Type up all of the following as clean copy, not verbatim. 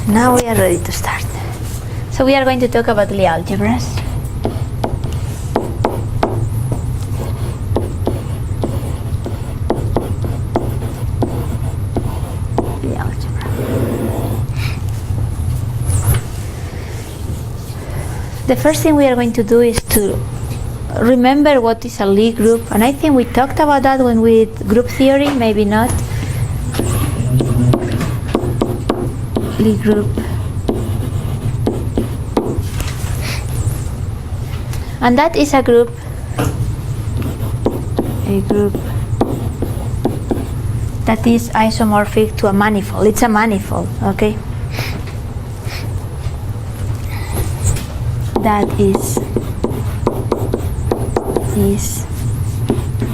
Now we are ready to start. So we are going to talk about the algebras. The algebra. The first thing we are going to do is to remember what is a Lie group, and I think we talked about that when we did group theory, maybe not. Lie group. And that is a group that is isomorphic to a manifold. It's a manifold, okay? That is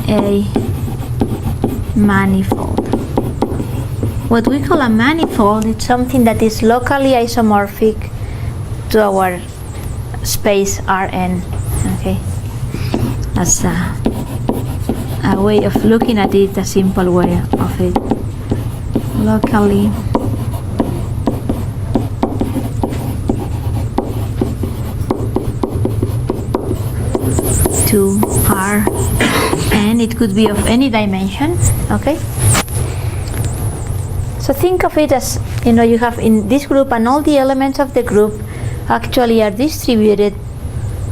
a manifold. What we call a manifold is something that is locally isomorphic to our space Rn. Okay, that's a way of looking at it, a simple way of it. Locally to R, and it could be of any dimension. Okay. So think of it as, you have in this group, and all the elements of the group actually are distributed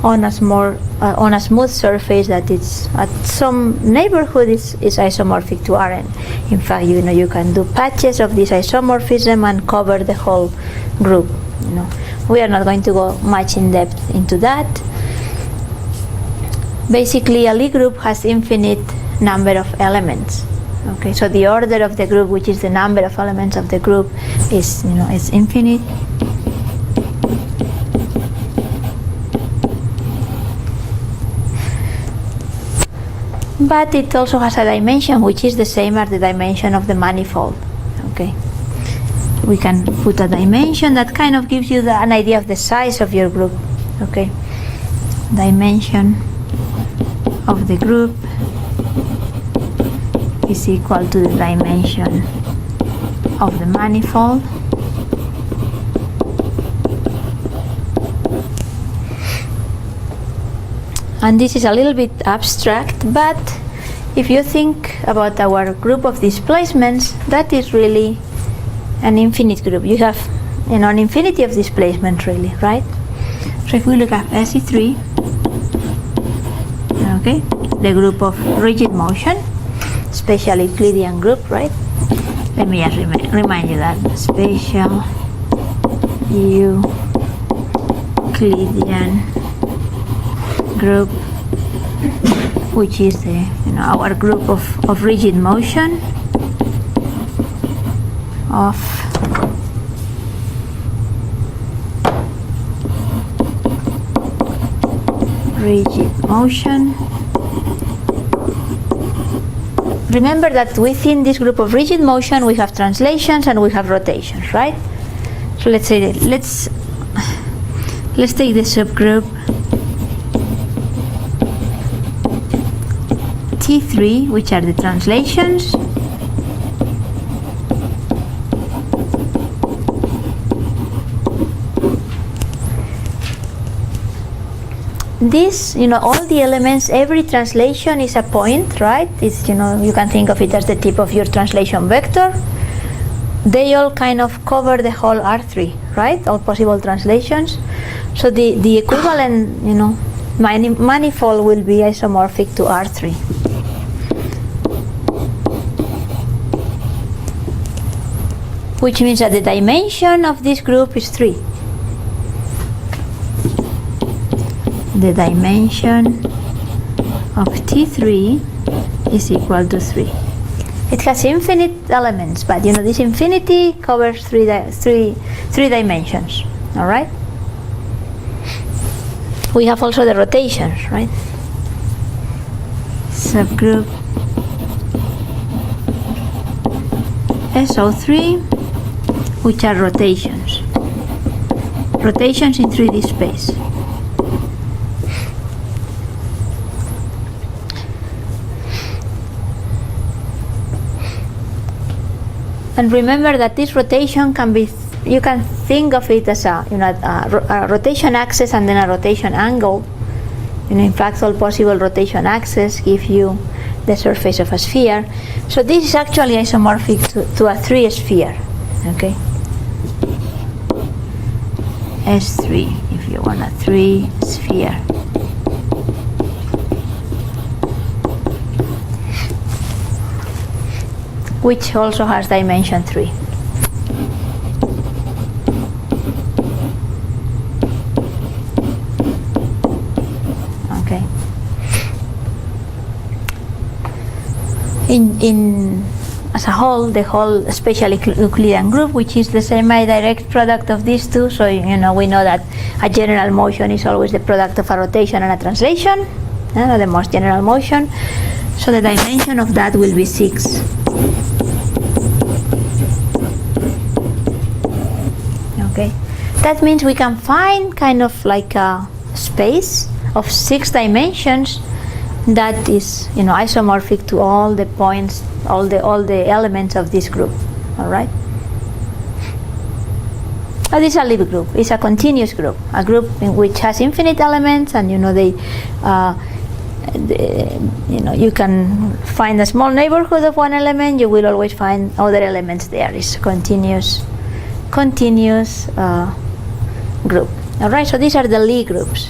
on a smooth surface that is at some neighborhood is isomorphic to Rn. In fact, you can do patches of this isomorphism and cover the whole group. We are not going to go much in depth into that. Basically, a Lie group has infinite number of elements. Okay, so the order of the group, which is the number of elements of the group, is is infinite. But it also has a dimension which is the same as the dimension of the manifold. Okay, we can put a dimension that kind of gives you an idea of the size of your group. Okay, dimension of the group is equal to the dimension of the manifold. And this is a little bit abstract, but if you think about our group of displacements, that is really an infinite group. You have an infinity of displacement, really, right? So if we look at SE3, okay, the group of rigid motion, spatial Euclidean group, right? Let me just remind you that spatial Euclidean group, which is the our group of rigid motion Remember that within this group of rigid motion we have translations and we have rotations, right? So let's say that let's take the subgroup T3, which are the translations, this, all the elements, every translation is a point, right? It's, you can think of it as the tip of your translation vector. They all kind of cover the whole R3, right? All possible translations. So the equivalent, manifold will be isomorphic to R3. Which means that the dimension of this group is 3. The dimension of T3 is equal to 3. It has infinite elements, but this infinity covers three dimensions. All right. We have also the rotations, right? Subgroup SO3, which are rotations in 3D space. And remember that this rotation can be you can think of it as a rotation axis and then a rotation angle. In fact, all possible rotation axes give you the surface of a sphere. So this is actually isomorphic to a 3-sphere. Okay. S3, if you want a 3-sphere. Which also has dimension 3. Okay. In as a whole, the whole special Euclidean group, which is the semi-direct product of these two, so we know that a general motion is always the product of a rotation and a translation, the most general motion. So the dimension of that will be 6. Okay, that means we can find kind of like a space of 6 dimensions that is isomorphic to all the points, all the elements of this group. All right. This is a Lie group. It's a continuous group, a group in which has infinite elements, and you can find a small neighborhood of one element. You will always find other elements there. It's a continuous group. All right. So these are the Lie groups,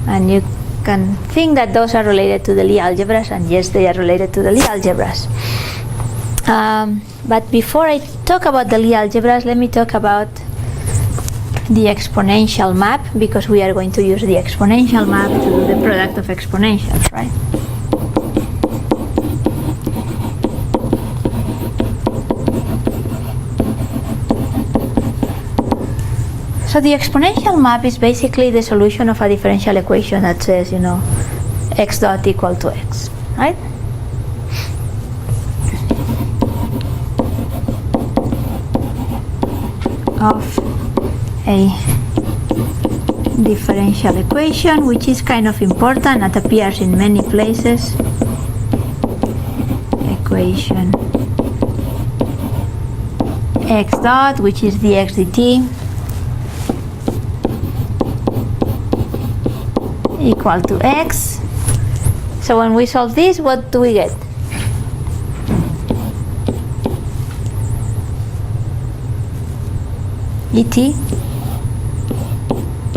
and you can think that those are related to the Lie algebras, and yes, they are related to the Lie algebras. But before I talk about the Lie algebras, let me talk about the exponential map, because we are going to use the exponential map to do the product of exponentials, right? So the exponential map is basically the solution of a differential equation that says, x dot equal to x, right? Of a differential equation, which is kind of important. It appears in many places. Equation x dot, which is dx dt, equal to x. So when we solve this, what do we get? Et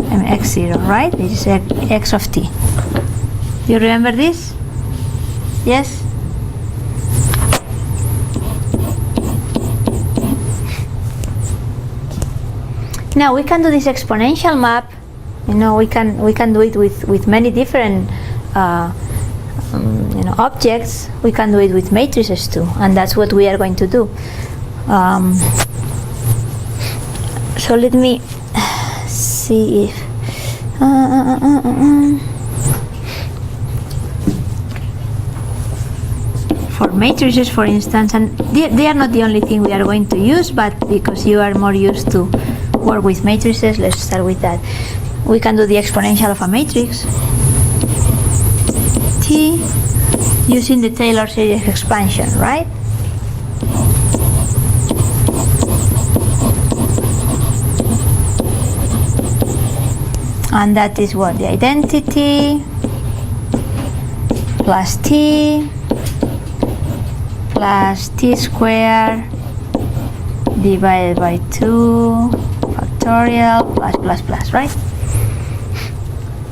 and x0, right? This is x of t. You remember this? Yes? Now we can do this exponential map. We can do it with many different objects. We can do it with matrices too, and that's what we are going to do. So let me see if for matrices, for instance, and they are not the only thing we are going to use, but because you are more used to work with matrices, let's start with that. We can do the exponential of a matrix T using the Taylor series expansion, right? And that is what? The identity plus t squared divided by 2 factorial plus, right?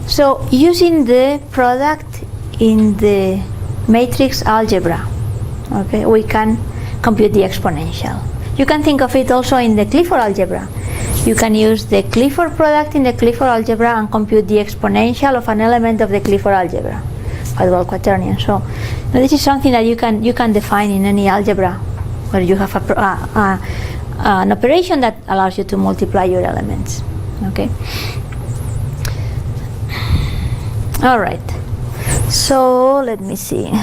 So using the product in the matrix algebra, okay, we can compute the exponential. You can think of it also in the Clifford algebra. You can use the Clifford product in the Clifford algebra and compute the exponential of an element of the Clifford algebra, dual quaternion. So this is something that you can define in any algebra where you have an operation that allows you to multiply your elements. Okay. All right. So let me see. What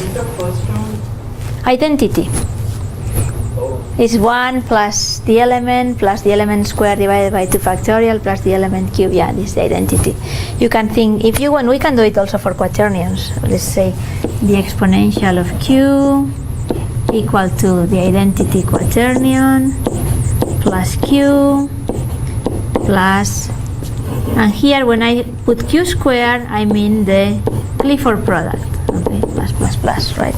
is the first one? Identity. Is 1 plus the element squared divided by 2 factorial plus the element cube. Yeah, this is the identity. You can think, if you want, we can do it also for quaternions. Let's say the exponential of q equal to the identity quaternion plus Q plus, and here when I put Q squared, I mean the Clifford product, okay, plus, right?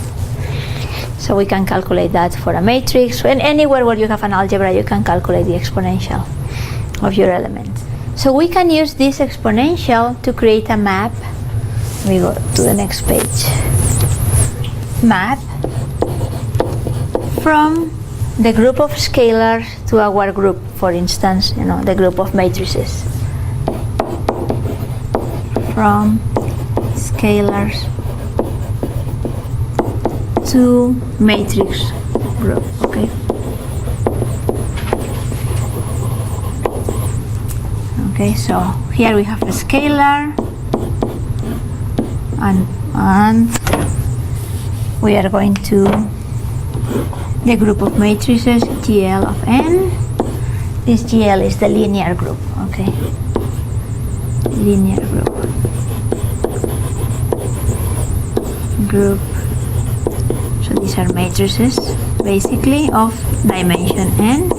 So we can calculate that for a matrix, and anywhere where you have an algebra, you can calculate the exponential of your element. So we can use this exponential to create a map. We go to the next page. Map from the group of scalars to our group, for instance, the group of matrices. From scalars to matrix group, okay? Okay, so here we have a scalar, and we are going to the group of matrices GL of n. This GL is the linear group, okay? Linear group. So these are matrices basically of dimension n,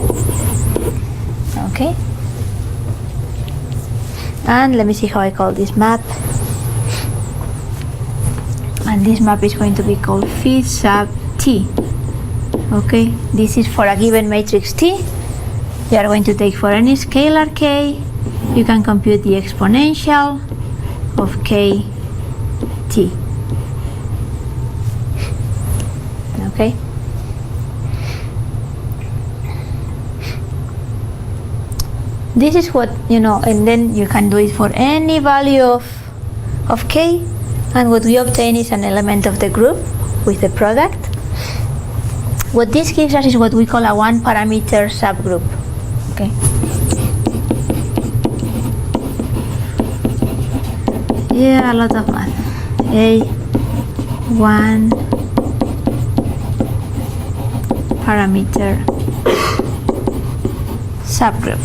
okay? And let me see how I call this map. And this map is going to be called phi sub t. Okay, this is for a given matrix T. You are going to take for any scalar k, you can compute the exponential of k t. Okay. This is what, and then you can do it for any value of k, and what we obtain is an element of the group with the product. What this gives us is what we call a one parameter subgroup, okay? Yeah, a lot of math. A one parameter subgroup.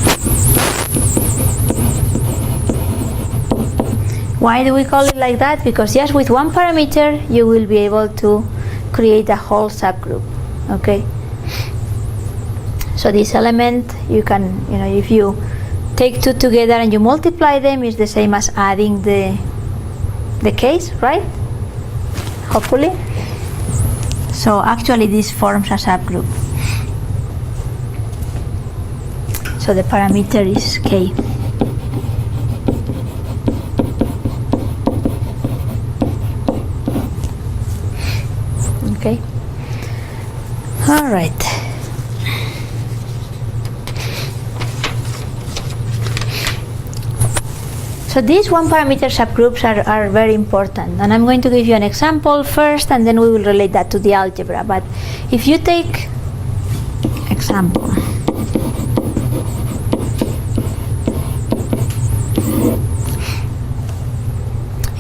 Why do we call it like that? Because just with one parameter you will be able to create a whole subgroup, okay? So this element, you can, if you take two together and you multiply them, is the same as adding the case, right? Hopefully. So actually this forms a subgroup. So the parameter is k. Okay. All right. So these one parameter subgroups are very important, and I'm going to give you an example first, and then we will relate that to the algebra. But if you take example,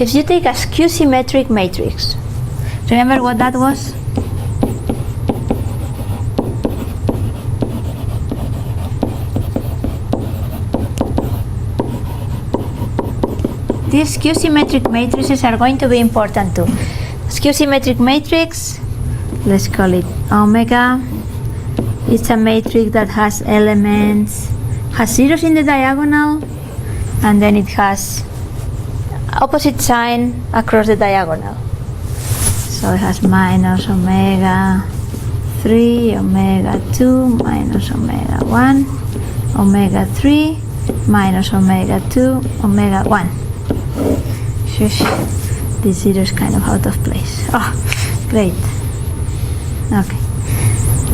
if you take a skew-symmetric matrix, remember what that was? These skew-symmetric matrices are going to be important too. Skew-symmetric matrix, let's call it omega. It's a matrix that has elements, has zeros in the diagonal, and then it has opposite sign across the diagonal. So it has minus omega 3, omega 2, minus omega 1, omega 3, minus omega 2, omega 1. Shush, this zero is kind of out of place. Oh, great. Okay.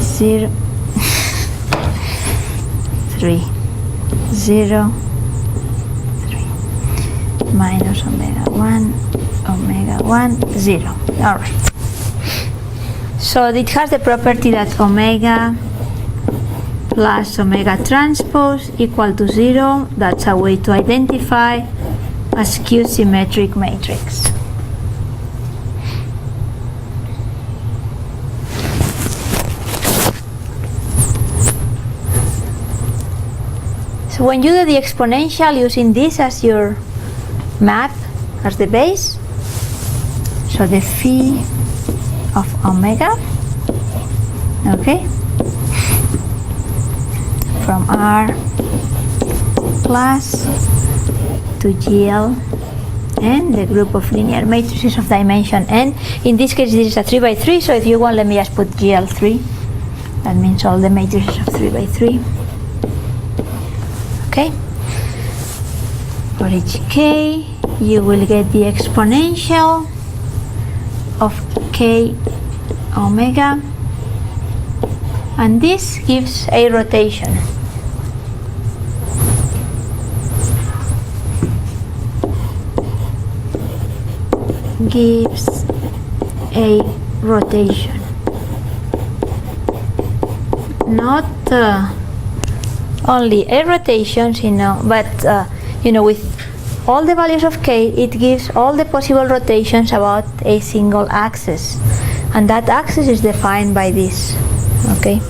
0, 3, 0, 3, minus omega 1, omega 1, 0. All right. So it has the property that omega plus omega transpose equal to 0. That's a way to identify a skew-symmetric matrix. So when you do the exponential using this as your map, as the base, so the phi of omega Okay, from R plus to GL and the group of linear matrices of dimension n. In this case this is a 3 by 3, so if you want, let me just put GL3. That means all the matrices of 3 by 3. Okay, for each k you will get the exponential of k omega, and this gives a rotation. Gives a rotation. Not only a rotation, but with all the values of k, it gives all the possible rotations about a single axis, and that axis is defined by this. Okay.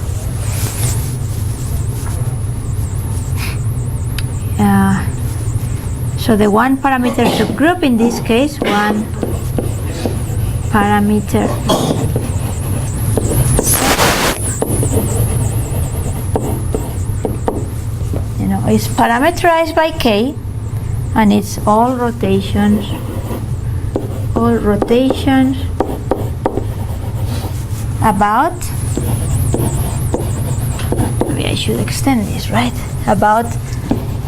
So the one parameter subgroup in this case, one parameter is parameterized by k, and it's all rotations about, maybe I should extend this, right, about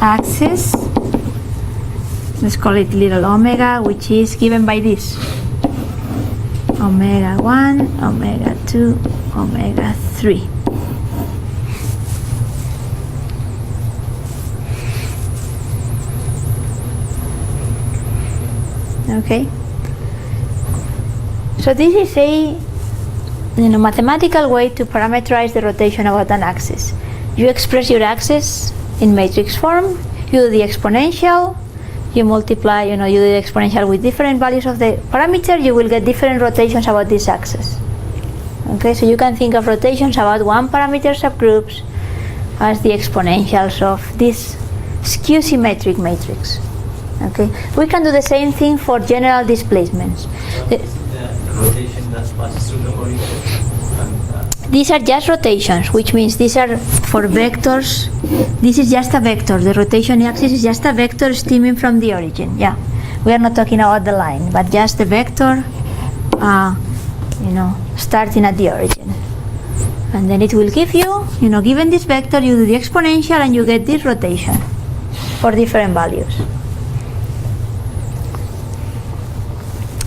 axis, let's call it little omega, which is given by this: omega 1, omega 2, omega 3. Okay, so this is a mathematical way to parameterize the rotation about an axis. You express your axis in matrix form, you do the exponential, you multiply, you do the exponential with different values of the parameter, you will get different rotations about this axis. Okay, so you can think of rotations about one parameter subgroups as the exponentials of this skew symmetric matrix. Okay, we can do the same thing for general displacements. The rotation that passes through the origin. These are just rotations, which means these are for vectors. This is just a vector. The rotation axis is just a vector stemming from the origin. Yeah, we are not talking about the line, but just the vector, starting at the origin. And then it will give you, given this vector, you do the exponential and you get this rotation for different values.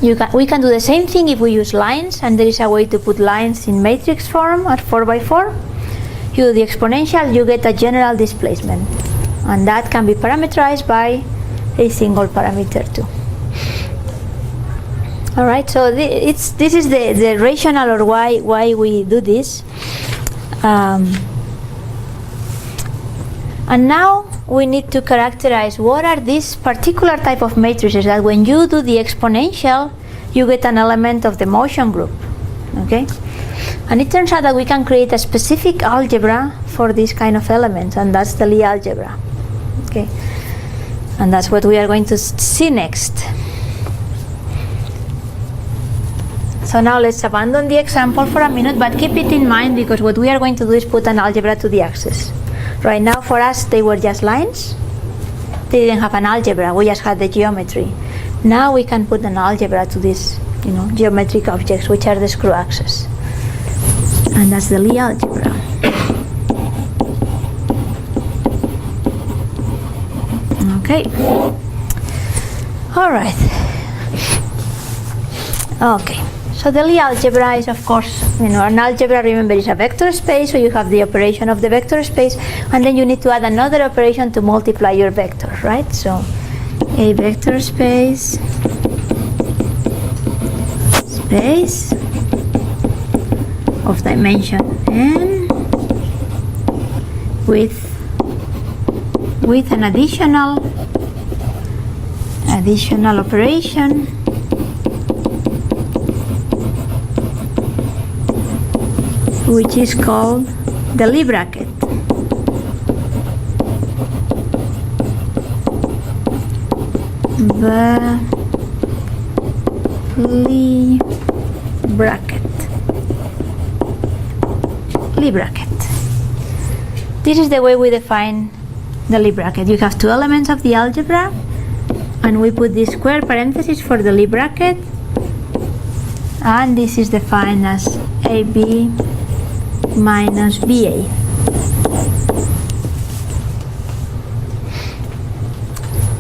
We can do the same thing if we use lines, and there is a way to put lines in matrix form at 4 by 4. You do the exponential, you get a general displacement, and that can be parameterized by a single parameter too. All right, so this is the rationale or why we do this. And now we need to characterize what are these particular type of matrices that when you do the exponential, you get an element of the motion group. Okay, and it turns out that we can create a specific algebra for this kind of elements, and that's the Lie algebra. Okay, and that's what we are going to see next. So now let's abandon the example for a minute, but keep it in mind, because what we are going to do is put an algebra to the axis. Right now for us they were just lines. They didn't have an algebra, we just had the geometry. Now we can put an algebra to these geometric objects, which are the screw axes. And that's the Lie algebra. Okay. All right. Okay. So the Lie algebra is, of course, an algebra, remember, is a vector space, so you have the operation of the vector space, and then you need to add another operation to multiply your vectors, right? So a vector space of dimension n with an additional operation which is called the Lie bracket. The Lie bracket. Lie bracket. This is the way we define the Lie bracket. You have two elements of the algebra, and we put this square parenthesis for the Lie bracket, and this is defined as AB minus BA.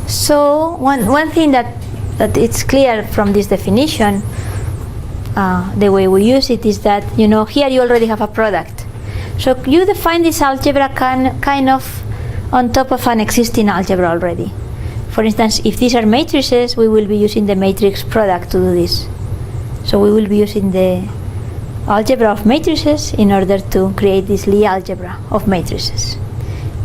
So one thing that it's clear from this definition, the way we use it, is that, you know, here you already have a product. So you define this algebra kind of on top of an existing algebra already. For instance, if these are matrices, we will be using the matrix product to do this. So we will be using the algebra of matrices in order to create this Lie algebra of matrices.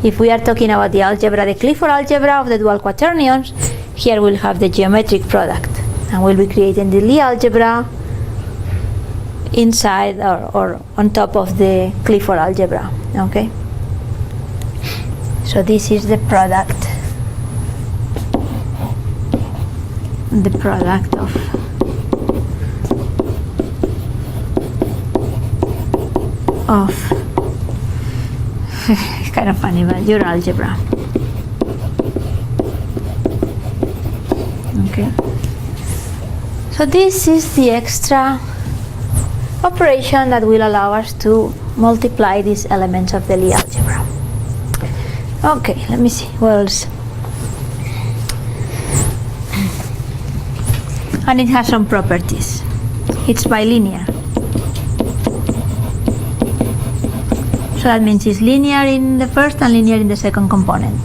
If we are talking about the algebra, the Clifford algebra of the dual quaternions, here we'll have the geometric product, and we'll be creating the Lie algebra inside or on top of the Clifford algebra. Okay? So this is the product of it's kind of funny, but your algebra. Okay. So this is the extra operation that will allow us to multiply these elements of the Lie algebra. Okay, let me see what else. And it has some properties. It's bilinear. So that means it's linear in the first and linear in the second component.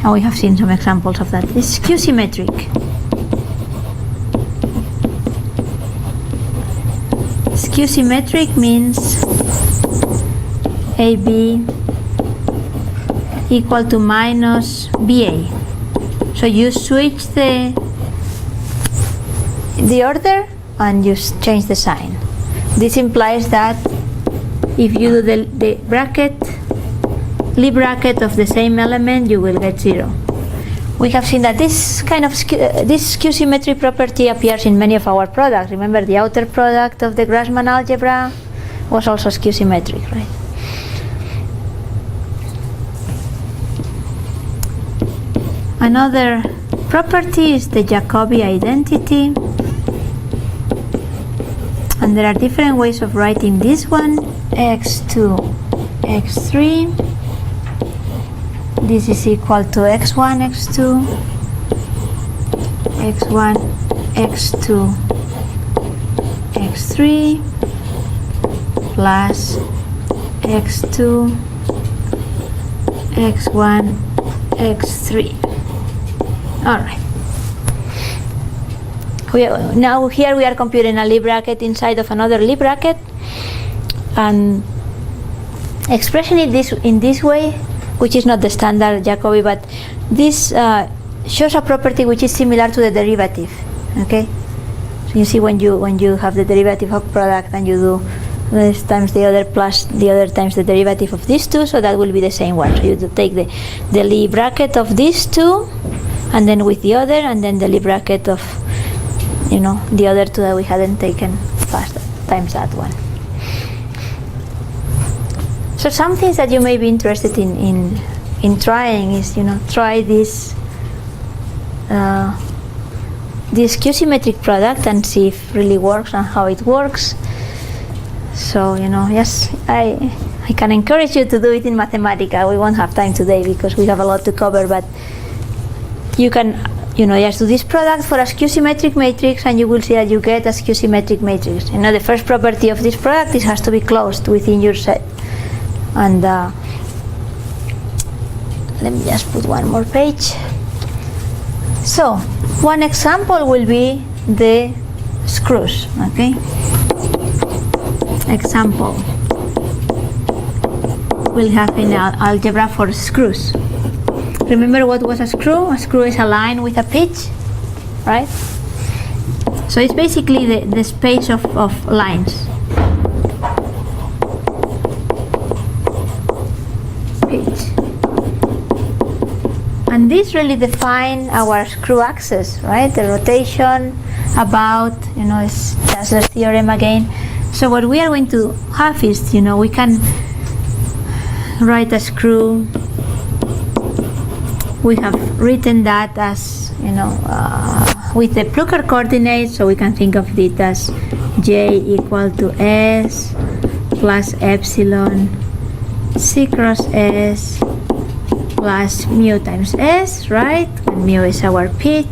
And we have seen some examples of that. It's skew-symmetric. Skew-symmetric means AB equal to minus BA. So you switch the order and you change the sign. This implies that if you do the bracket, Lie bracket of the same element, you will get 0. We have seen that this kind of this skew-symmetry property appears in many of our products. Remember, the outer product of the Grassmann algebra was also skew-symmetric, right? Another property is the Jacobi identity. And there are different ways of writing this one. X2, X3. This is equal to X1, X2, X1, X2, X3 plus X2, X1, X3. All right. Now here we are computing a Lie bracket inside of another Lie bracket, and expressing it in this way, which is not the standard Jacobi, but this shows a property which is similar to the derivative. Okay, so you see when you have the derivative of product and you do this times the other plus the other times the derivative of these two, so that will be the same one. So you take the Lie bracket of these two, and then with the other, and then the Lie bracket of, you know, the other two that we hadn't taken past times that one. So some things that you may be interested in trying is, you know, try this skew-symmetric product and see if it really works and how it works. So, you know, yes, I can encourage you to do it in Mathematica. We won't have time today because we have a lot to cover, but you can, you know, just do this product for a skew-symmetric matrix, and you will see that you get a skew-symmetric matrix. You know, the first property of this product is it has to be closed within your set. And let me just put one more page. So one example will be the screws. Okay, example we'll have in algebra for screws. Remember what was a screw? A screw is a line with a pitch, right? So it's basically the space of lines. And this really define our screw axis, right? The rotation about, you know, it's Kessler's theorem again. So what we are going to have is, we can write a screw. We have written that as, with the Plucker coordinates, so we can think of it as J equal to S plus epsilon C cross S plus mu times S, right? And mu is our pitch.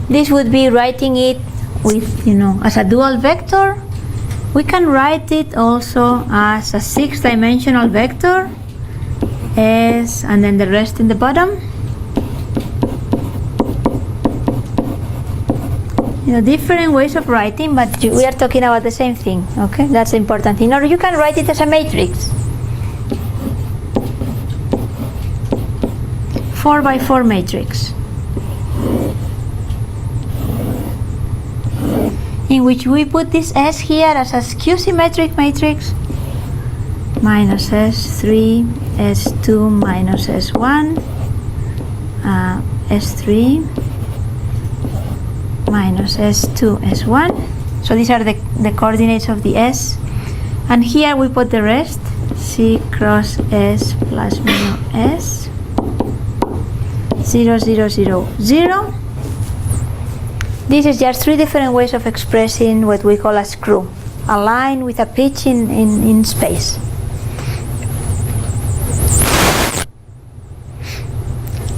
This would be writing it with, as a dual vector. We can write it also as a 6-dimensional vector, S, and then the rest in the bottom. Different ways of writing, but we are talking about the same thing, okay? That's the important thing. Or you can write it as a matrix. 4x4 matrix, in which we put this S here as a skew-symmetric matrix, minus S3, S2 minus S1, S3 minus S2, S1. So these are the coordinates of the S. And here we put the rest, C cross S plus mu S, 0, 0, 0, 0. This is just 3 different ways of expressing what we call a screw, a line with a pitch in space.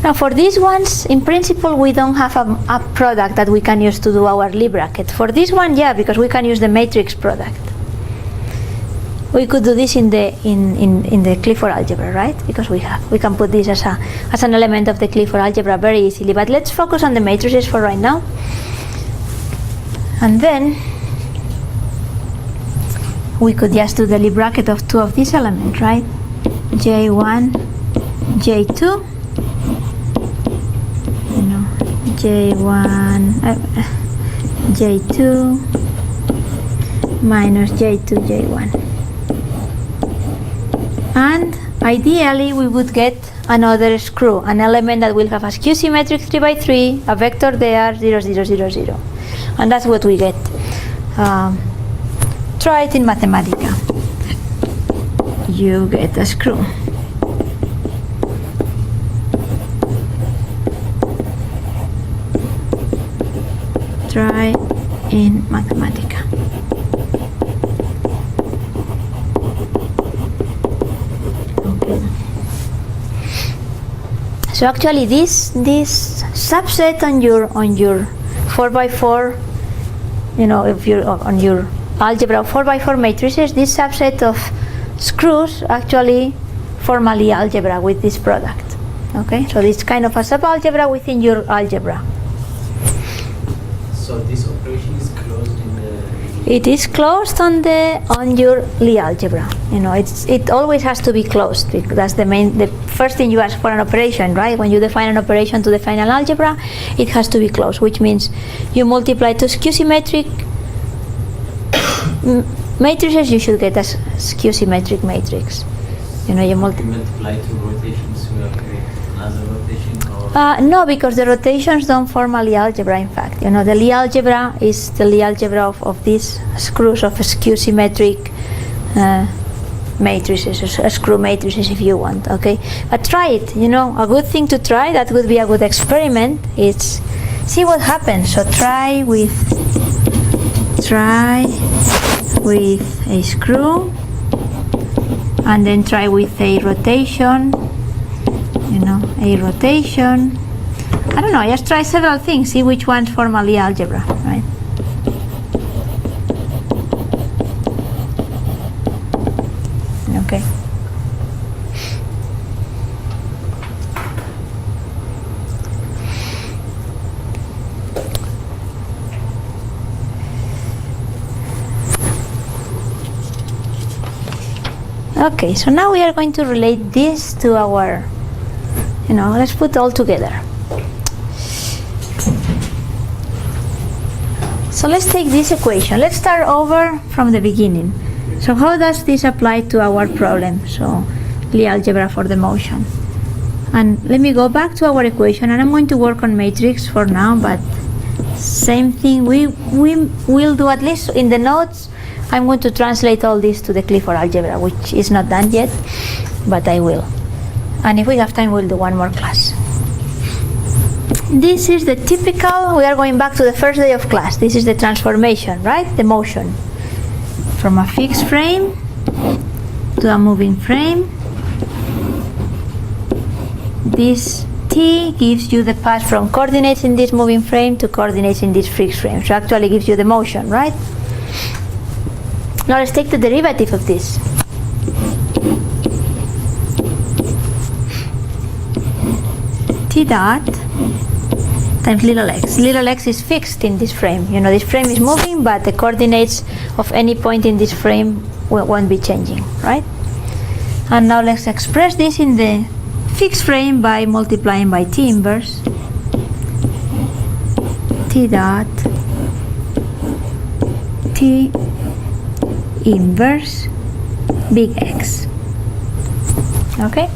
Now for these ones, in principle, we don't have a product that we can use to do our Lie bracket. For this one, yeah, because we can use the matrix product. We could do this in the Clifford algebra, right? Because we can put this as an element of the Clifford algebra very easily. But let's focus on the matrices for right now. And then we could just do the Lie bracket of 2 of these elements, right? J1, J2. J1, J2 minus J2, J1. And ideally we would get another screw, an element that will have a skew-symmetric 3x3, a vector there, 0, 0, 0, 0. And that's what we get. Try it in Mathematica. You get a screw. Try in Mathematica. Okay. So actually, this subset on your 4x4, if you're on your algebra of 4x4 matrices, this subset of screws actually form a Lie algebra with this product. Okay, so it's kind of a subalgebra within your algebra. So this operation is closed in the... It is closed on your Lie algebra. It always has to be closed, because that's the first thing you ask for an operation, right? When you define an operation to define an algebra, it has to be closed, which means you multiply two skew-symmetric matrices, you should get a skew-symmetric matrix. You multiply two rotations, you have to get another rotation, or... No, because the rotations don't form a Lie algebra, in fact. The Lie algebra is the Lie algebra of these screws of skew-symmetric matrices, screw matrices if you want, okay? But try it, a good thing to try, that would be a good experiment, is see what happens. So try with a screw, and then try with a rotation, a rotation. I don't know, just try several things, see which ones form a Lie algebra, right? Okay. Okay, so now we are going to relate this to our, let's put all together. So let's take this equation. Let's start over from the beginning. So how does this apply to our problem? So Lie algebra for the motion. And let me go back to our equation, and I'm going to work on matrix for now, but same thing. We will do, at least in the notes, I'm going to translate all this to the Clifford algebra, which is not done yet, but I will. And if we have time, we'll do one more class. This is the typical, we are going back to the first day of class. This is the transformation, right? The motion from a fixed frame to a moving frame. This T gives you the path from coordinates in this moving frame to coordinates in this fixed frame. So actually gives you the motion, right? Now let's take the derivative of this. T dot times little x. Little x is fixed in this frame. You know, this frame is moving, but the coordinates of any point in this frame won't be changing, right? And now let's express this in the fixed frame by multiplying by T inverse. T dot T inverse big X. Okay?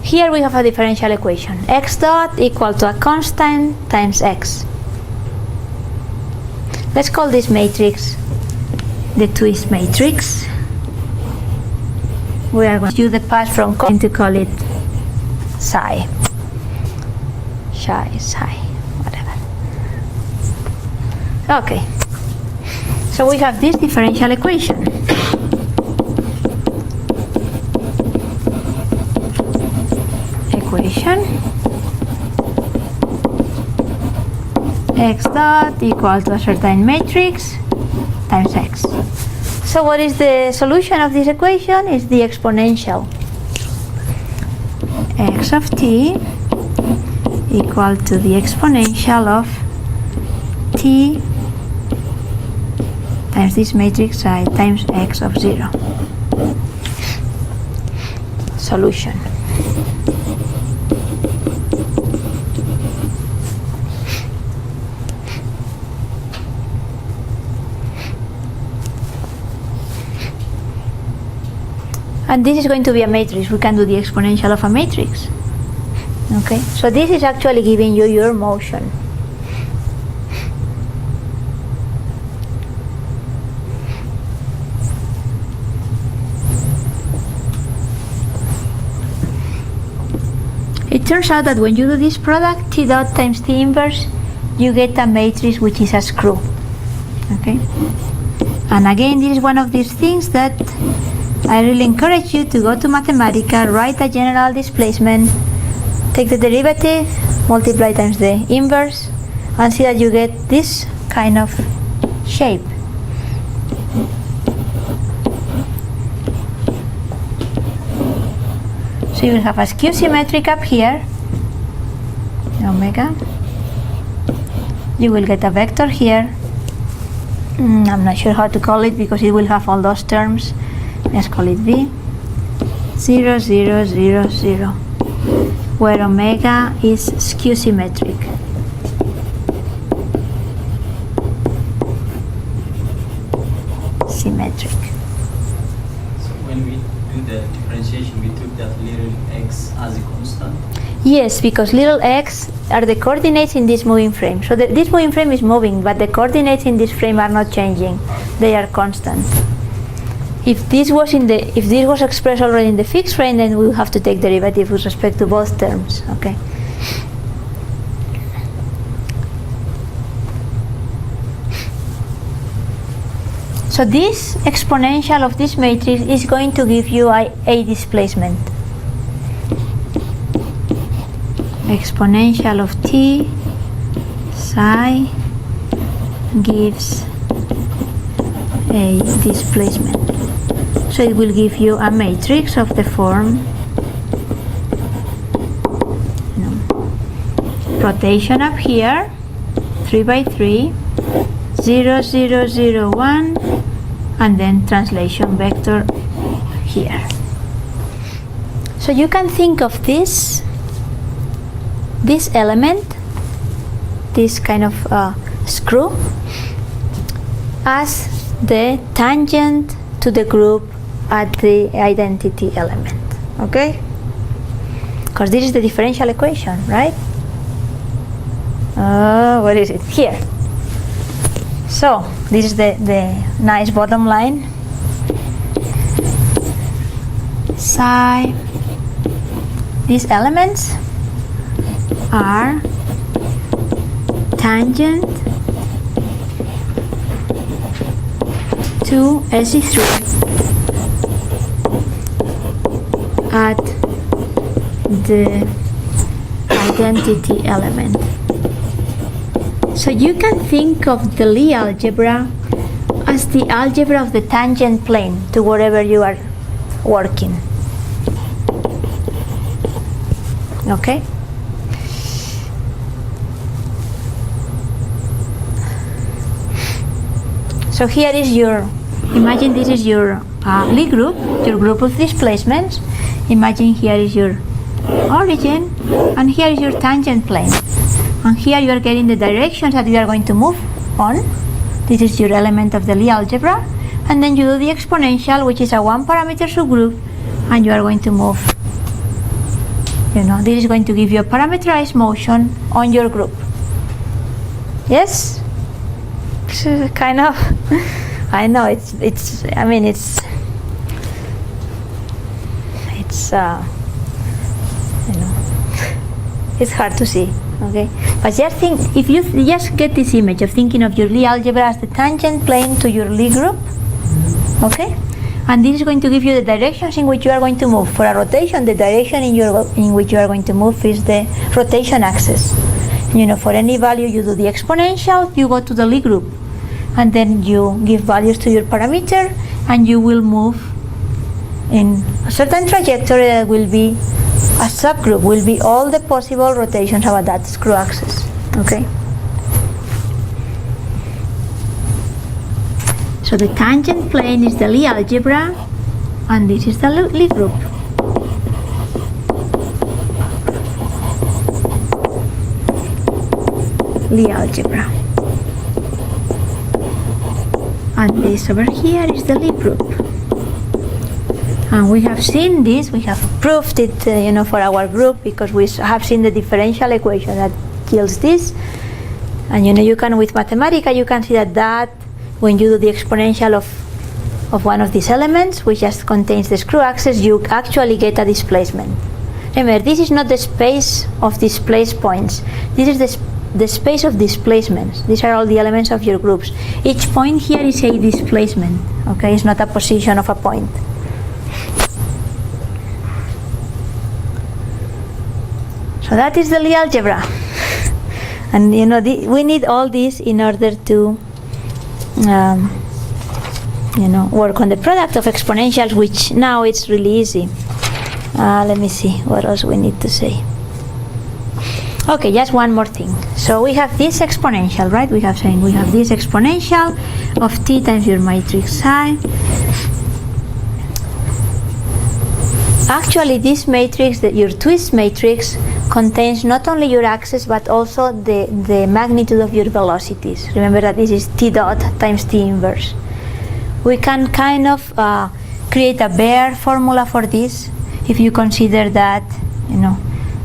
Here we have a differential equation. X dot equal to a constant times X. Let's call this matrix the twist matrix. We are going to use the path from to call it psi, whatever. Okay, so we have this differential equation. X dot equal to a certain matrix times X. So what is the solution of this equation? Is the exponential. X of t equal to the exponential of t times this matrix I times x of 0. Solution. And this is going to be a matrix. We can do the exponential of a matrix. Okay, so this is actually giving you your motion. It turns out that when you do this product, T dot times T inverse, you get a matrix which is a screw. Okay, and again, this is one of these things that I really encourage you to go to Mathematica, write a general displacement, take the derivative, multiply times the inverse, and see that you get this kind of shape. So you will have a skew symmetric up here, omega. You will get a vector here. I'm not sure how to call it because it will have all those terms. Let's call it V. 0, 0, 0, 0, where omega is skew symmetric. Symmetric. So when we do the differentiation, we took that little x as a constant? Yes, because little x are the coordinates in this moving frame. So this moving frame is moving, but the coordinates in this frame are not changing. They are constant. If this was expressed already in the fixed frame, then we will have to take derivative with respect to both terms. Okay. So this exponential of this matrix is going to give you a displacement. Exponential of t psi gives a displacement. So it will give you a matrix of the form rotation up here, 3 by 3, 0, 0, 0, 1, and then translation vector here. So you can think of this element, this kind of screw, as the tangent to the group at the identity element. Okay? because this is the differential equation, right? Where is it? Here. So this is the nice bottom line. Psi, these elements are tangent to SE3 at the identity element. So you can think of the Lie algebra as the algebra of the tangent plane to wherever you are working. Okay? So here is your, imagine this is your Lie group, your group of displacements. Imagine here is your origin, and here is your tangent plane. And here you are getting the directions that you are going to move on. This is your element of the Lie algebra. And then you do the exponential, which is a one parameter subgroup, and you are going to move. This is going to give you a parameterized motion on your group. Yes? Kind of. I know it's it's hard to see, okay? But just think, if you just get this image of thinking of your Lie algebra as the tangent plane to your Lie group, okay? And this is going to give you the directions in which you are going to move. For a rotation, the direction in which you are going to move is the rotation axis. For any value you do the exponential, you go to the Lie group, and then you give values to your parameter, and you will move in a certain trajectory that will be a subgroup, will be all the possible rotations about that screw axis. Okay? So the tangent plane is the Lie algebra, and this is the Lie group. Lie algebra. And this over here is the Lie group. And we have seen this, we have proved it, for our group, because we have seen the differential equation that yields this. And you can, with Mathematica, you can see that when you do the exponential of one of these elements, which just contains the screw axis, you actually get a displacement. Remember, this is not the space of displaced points. This is the space of displacements. These are all the elements of your groups. Each point here is a displacement. Okay, it's not a position of a point. So that is the Lie algebra. And we need all this in order to work on the product of exponentials, which now it's really easy. Let me see what else we need to say. Okay, just one more thing. So we have this exponential, right? We have this exponential of t times your matrix psi. Actually, this matrix, your twist matrix, contains not only your axis but also the magnitude of your velocities. Remember that this is t dot times t inverse. We can kind of create a bare formula for this if you consider that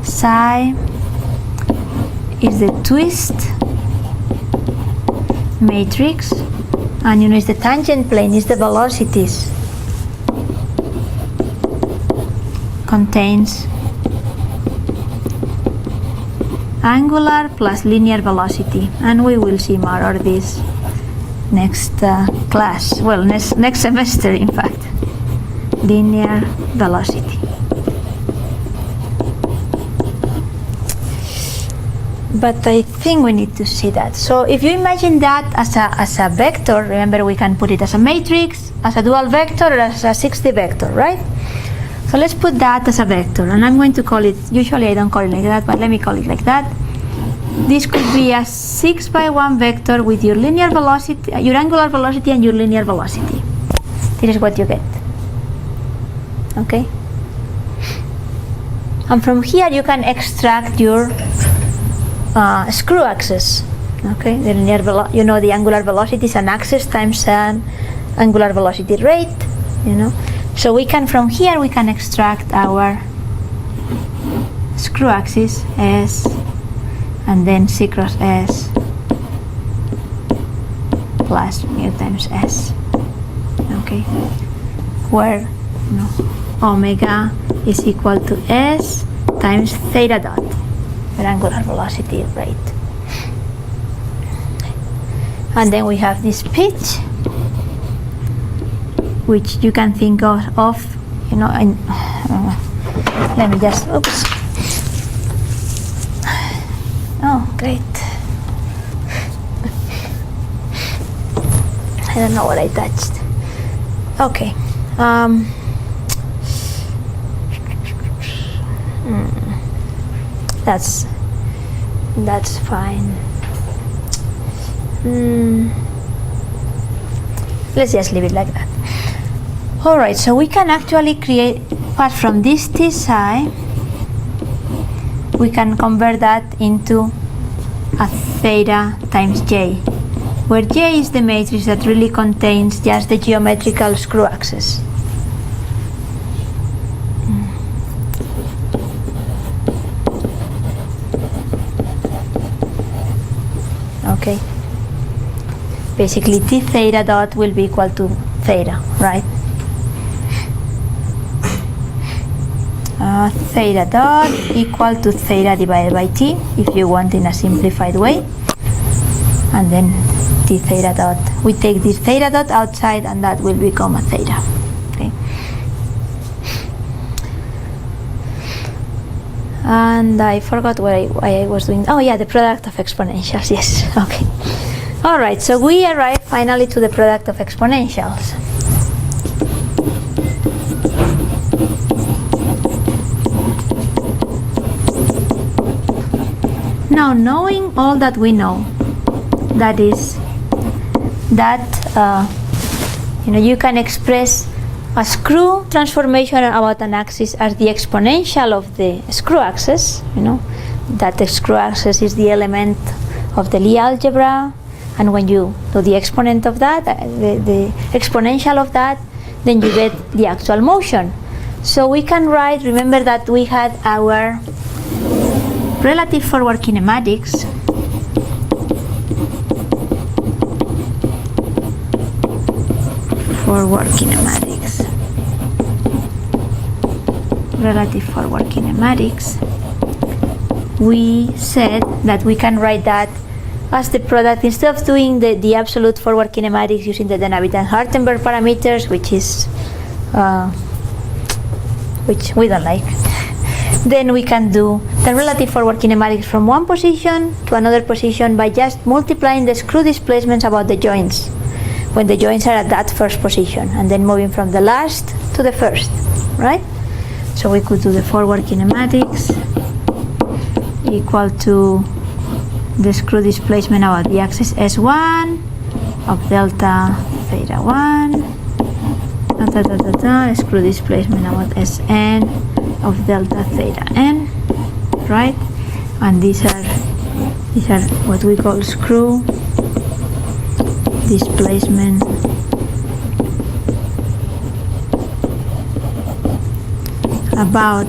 psi is the twist matrix, and is the tangent plane, is the velocities, contains angular plus linear velocity, and we will see more of this next class, well, next semester, in fact. Linear velocity. But I think we need to see that. So if you imagine that as a vector, remember we can put it as a matrix, as a dual vector, or as a 60 vector, right? So let's put that as a vector, and I'm going to call it, usually I don't call it like that, but let me call it like that. This could be a 6x1 vector with your linear velocity, your angular velocity, and your linear velocity. This is what you get. Okay? And from here you can extract your screw axis. Okay? The linear the angular velocity is an axis times an angular velocity rate. So we can, from here, we can extract our screw axis S, and then C cross S plus mu times S. Okay, where omega is equal to S times theta dot, the angular velocity rate. And then we have this pitch, which you can think of and let me just, oops. Oh, great. I don't know what I touched. Okay. That's fine. Let's just leave it like that. Alright, so we can actually create, apart from this T psi, we can convert that into a theta times J, where J is the matrix that really contains just the geometrical screw axis. Okay. Basically, T theta dot will be equal to theta, right? Theta dot equal to theta divided by T, if you want in a simplified way. And then T theta dot. We take this theta dot outside, and that will become a theta. Okay. And I forgot why I was doing. Oh yeah, the product of exponentials. Yes. Okay. All right. So we arrive finally to the product of exponentials. Now, knowing all that we know, that is that you can express a screw transformation about an axis as the exponential of the screw axis. That the screw axis is the element of the Lie algebra, and when you do the exponent of that, the exponential of that, then you get the actual motion. So we can write, remember that we had our relative forward kinematics, relative forward kinematics. We said that we can write that as the product, instead of doing the absolute forward kinematics using the De Navitan-Hartenberg parameters, which we don't like. Then we can do the relative forward kinematics from one position to another position by just multiplying the screw displacements about the joints when the joints are at that first position, and then moving from the last to the first, right? So we could do the forward kinematics equal to the screw displacement about the axis S1 of delta theta 1, screw displacement about Sn of delta theta n, right? And these are what we call screw displacement about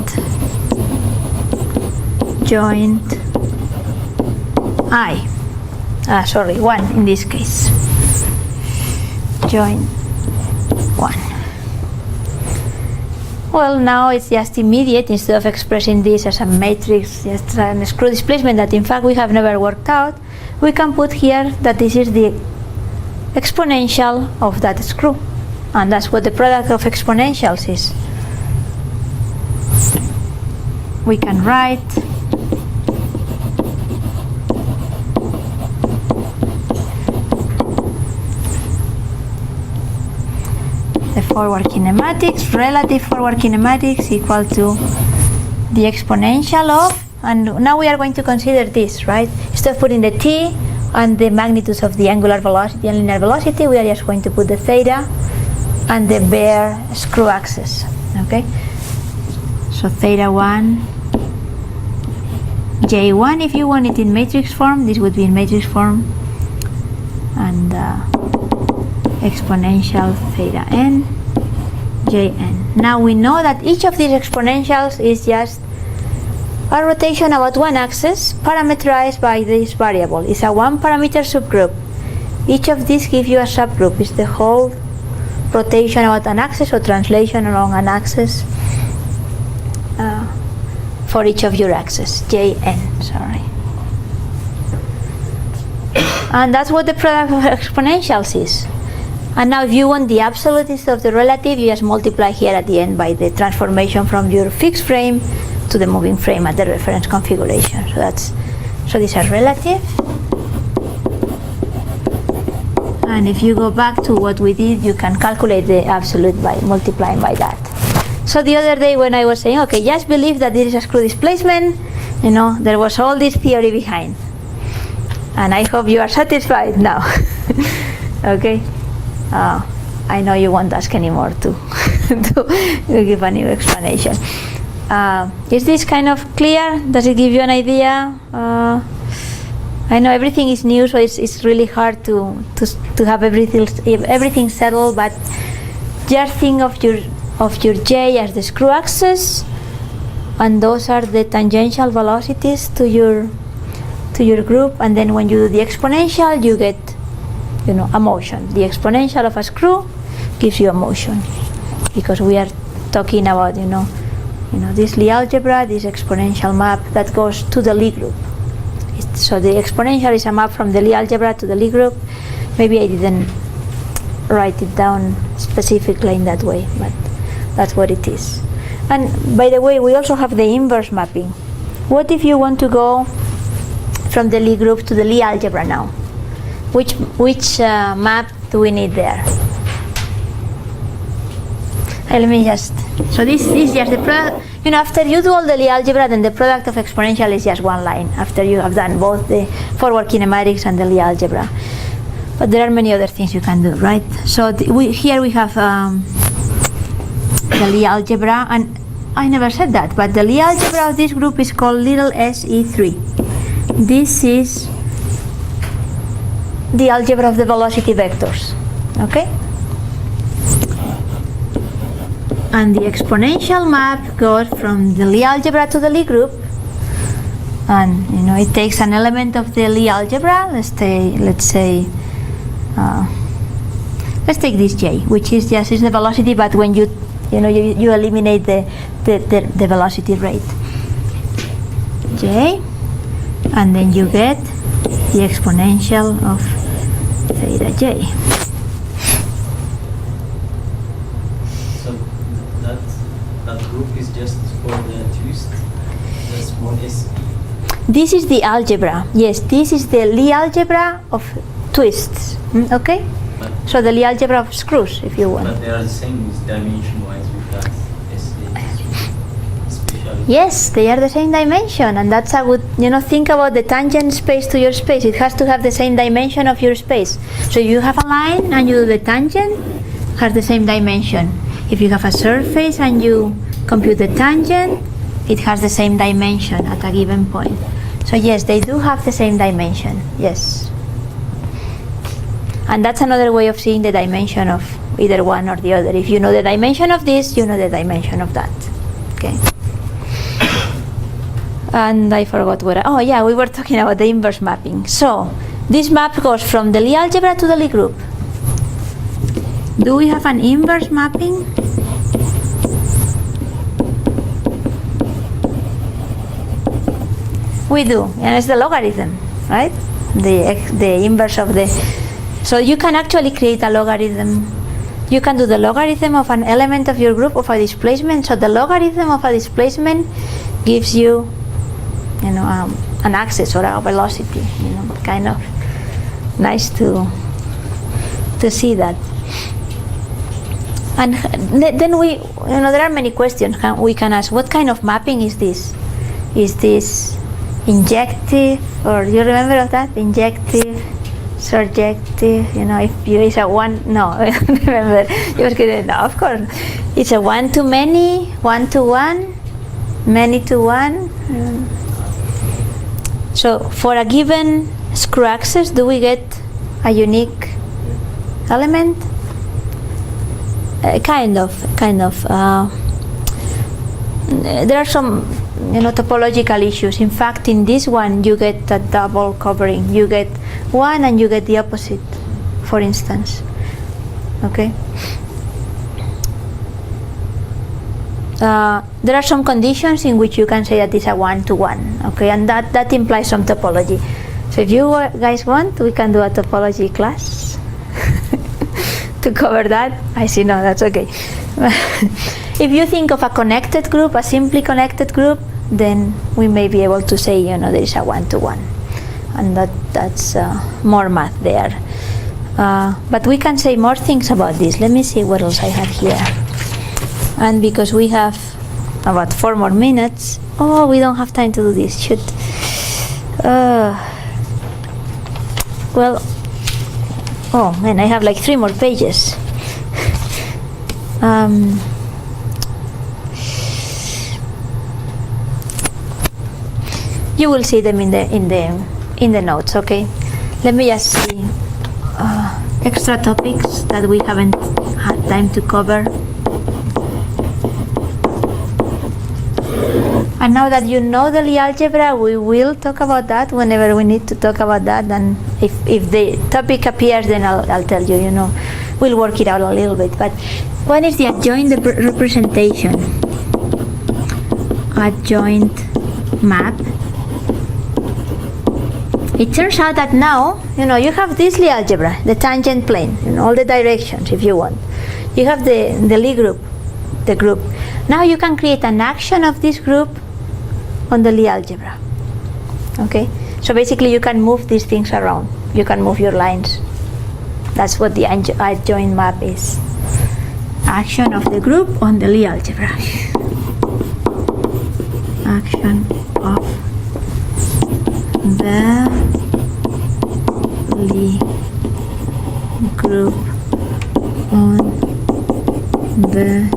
joint I. 1 in this case. Joint 1. Well, now it's just immediate. Instead of expressing this as a matrix, just a screw displacement that in fact we have never worked out, we can put here that this is the exponential of that screw, and that's what the product of exponentials is. We can write the forward kinematics, relative forward kinematics equal to the exponential of, and now we are going to consider this, right? Instead of putting the t and the magnitudes of the angular velocity and linear velocity, we are just going to put the theta and the bare screw axis. Okay, so theta 1, J1, if you want it in matrix form, this would be in matrix form, and exponential theta n, Jn. Now we know that each of these exponentials is just a rotation about one axis parameterized by this variable. It's a one parameter subgroup. Each of these gives you a subgroup. It's the whole rotation about an axis or translation along an axis for each of your axes, Jn, sorry. And that's what the product of exponentials is. And now if you want the absolute of the relative, you just multiply here at the end by the transformation from your fixed frame to the moving frame at the reference configuration. So these are relative. And if you go back to what we did, you can calculate the absolute by multiplying by that. So the other day when I was saying, okay, just believe that this is a screw displacement, there was all this theory behind. And I hope you are satisfied now. Okay? I know you won't ask anymore to give a new explanation. Is this kind of clear? Does it give you an idea? I know everything is new, so it's really hard to have everything settled, but just think of your J as the screw axis, and those are the tangential velocities to your group, and then when you do the exponential, you get a motion. The exponential of a screw gives you a motion, because we are talking about this Lie algebra, this exponential map that goes to the Lie group. So the exponential is a map from the Lie algebra to the Lie group. Maybe I didn't write it down specifically in that way, but that's what it is. And by the way, we also have the inverse mapping. What if you want to go from the Lie group to the Lie algebra now? Which map do we need there? Let me just, so this is just the product, after you do all the Lie algebra, then the product of exponential is just one line, after you have done both the forward kinematics and the Lie algebra. But there are many other things you can do, right? So here we have the Lie algebra, and I never said that, but the Lie algebra of this group is called little SE3. This is the algebra of the velocity vectors, okay? And the exponential map goes from the Lie algebra to the Lie group, and it takes an element of the Lie algebra. Let's take this J, which is just the velocity, but when you eliminate the velocity rate, J, and then you get the exponential of theta J. That group is just for the twist, the small s. This is the algebra. Yes, this is the Lie algebra of twists. Okay? So the Lie algebra of screws, if you want. But they are the same dimension-wise with that especially. Yes, they are the same dimension, and that's a good, think about the tangent space to your space. It has to have the same dimension of your space. So you have a line and you do the tangent, has the same dimension. If you have a surface and you compute the tangent, it has the same dimension at a given point. So yes, they do have the same dimension, yes. And that's another way of seeing the dimension of either one or the other. If you know the dimension of this, you know the dimension of that. Okay. And I forgot what. Oh yeah, we were talking about the inverse mapping. So this map goes from the Lie algebra to the Lie group. Do we have an inverse mapping? We do, and it's the logarithm, right? The inverse of the. So you can actually create a logarithm. You can do the logarithm of an element of your group of a displacement. So the logarithm of a displacement gives you, an axis or a velocity. Kind of nice to see that. And then we, there are many questions we can ask. What kind of mapping is this? Is this injective, or do you remember of that? Injective, surjective, if you is a one, no, I don't remember. You were kidding, no, of course. It's a one-to-many, one-to-one, many-to-one. So for a given screw axis, do we get a unique element? Kind of. There are some topological issues. In fact, in this one, you get a double covering. You get one and you get the opposite, for instance. Okay. There are some conditions in which you can say that it's a one-to-one. Okay, and that implies some topology. So if you guys want, we can do a topology class to cover that. I see, no, that's okay. If you think of a connected group, a simply connected group, then we may be able to say, there is a one-to-one, and that's more math there. But we can say more things about this. Let me see what else I have here. And because we have about 4 more minutes, oh, we don't have time to do this. Shoot. Well, oh man, I have like 3 more pages. You will see them in the notes. Okay. Let me just see extra topics that we haven't had time to cover. And now that you know the Lie algebra, we will talk about that whenever we need to talk about that. And if the topic appears, then I'll tell you. We'll work it out a little bit. But what is the adjoint representation? Adjoint map. It turns out that now, you have this Lie algebra, the tangent plane, in all the directions if you want. You have the Lie group, the group. Now you can create an action of this group on the Lie algebra. Okay? So basically you can move these things around. You can move your lines. That's what the adjoint map is. Action of the group on the Lie algebra. Action of the Lie group on the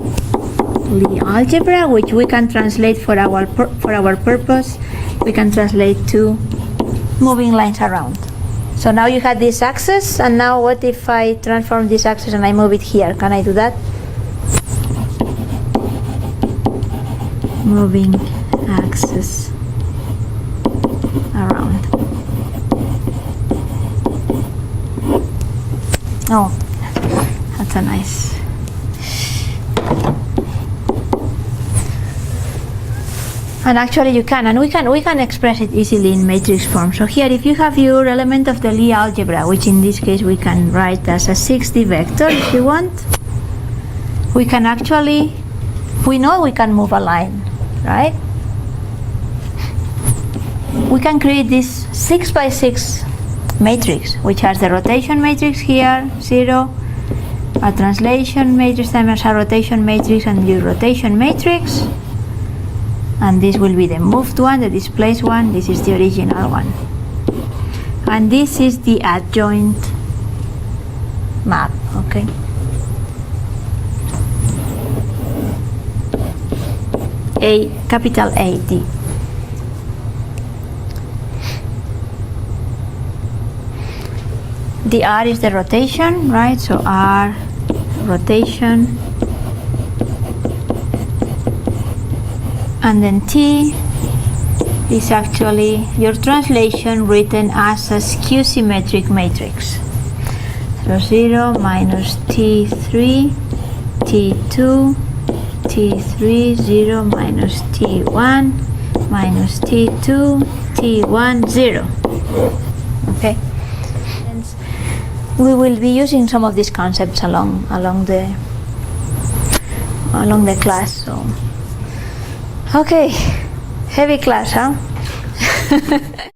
Lie algebra, which we can translate for our purpose. We can translate to moving lines around. So now you had this axis, and now what if I transform this axis and I move it here? Can I do that? Moving axis around. Oh, that's a nice. And actually you can, and we can express it easily in matrix form. So here, if you have your element of the Lie algebra, which in this case we can write as a 6D vector if you want, we can actually, we know we can move a line, right? We can create this 6x6 matrix, which has the rotation matrix here, 0, a translation matrix times a rotation matrix, and your rotation matrix. And this will be the moved one, the displaced one. This is the original one. And this is the adjoint map, okay? Capital AD. The R is the rotation, right? So R, rotation. And then T is actually your translation written as a skew-symmetric matrix. So 0 minus T3, T2, T3, 0 minus T1, minus T2, T1, 0. Okay? We will be using some of these concepts along the class. So. Okay, heavy class, huh?